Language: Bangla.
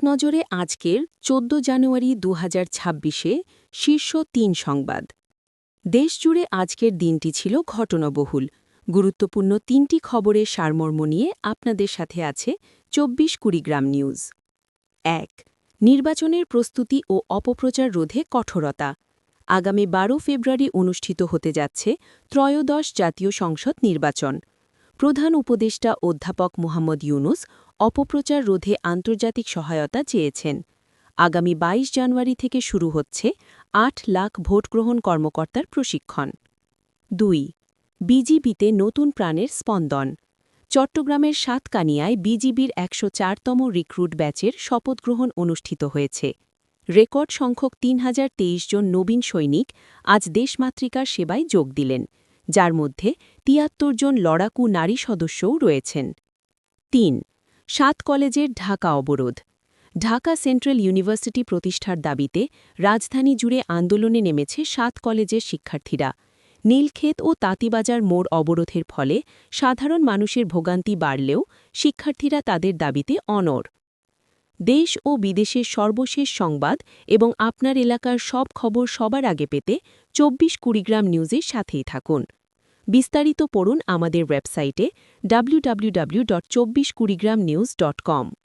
নজরে আজকের ১৪ জানুয়ারি ২০২৬-এ শীর্ষ ৩ সংবাদ। দেশজুড়ে আজকের দিনটি ছিল ঘটনাবহুল। গুরুত্বপূর্ণ ৩টি খবরের সারমর্ম নিয়ে আপনাদের সাথে আছে ২৪ কুড়িগ্রাম নিউজ। ১. নির্বাচনের প্রস্তুতি ও অপপ্রচার রোধে কঠোরতা। আগামী ১২ ফেব্রুয়ারি অনুষ্ঠিত হতে যাচ্ছে ত্রয়োদশ জাতীয় সংসদ নির্বাচন। প্রধান উপদেষ্টা অধ্যাপক মোহাম্মদ ইউনুস অপপ্রচার রোধে আন্তর্জাতিক সহায়তা চেয়েছেন। আগামী ২২ জানুয়ারি থেকে শুরু হচ্ছে ৮ লাখ ভোটগ্রহণ কর্মকর্তার প্রশিক্ষণ। ২. বিজিবিতে নতুন প্রাণের স্পন্দন। চট্টগ্রামের সাতকানিয়ায় বিজিবির ১০৪তম রিক্রুট ব্যাচের শপথগ্রহণ অনুষ্ঠিত হয়েছে। রেকর্ড সংখ্যক ৩০২৩ জন নবীন সৈনিক আজ দেশমাতৃকার সেবায় যোগ দিলেন, যার মধ্যে ৭৩ জন লড়াকু নারী সদস্যও রয়েছেন। ৩. ৭ কলেজের ঢাকা অবরোধ। ঢাকা সেন্ট্রাল ইউনিভার্সিটি প্রতিষ্ঠার দাবিতে রাজধানী জুড়ে আন্দোলনে নেমেছে ৭ কলেজের শিক্ষার্থীরা। নীলক্ষেত ও তাঁতিবাজার মোড় অবরোধের ফলে সাধারণ মানুষের ভোগান্তি বাড়লেও শিক্ষার্থীরা তাদের দাবিতে অনড়। দেশ ও বিদেশের সর্বশেষ সংবাদ এবং আপনার এলাকার সব খবর সবার আগে পেতে ২৪ কুড়িগ্রাম নিউজের সাথেই থাকুন। বিস্তারিত পড়ুন আমাদের ওয়েবসাইটে www.24kurigramnews.com।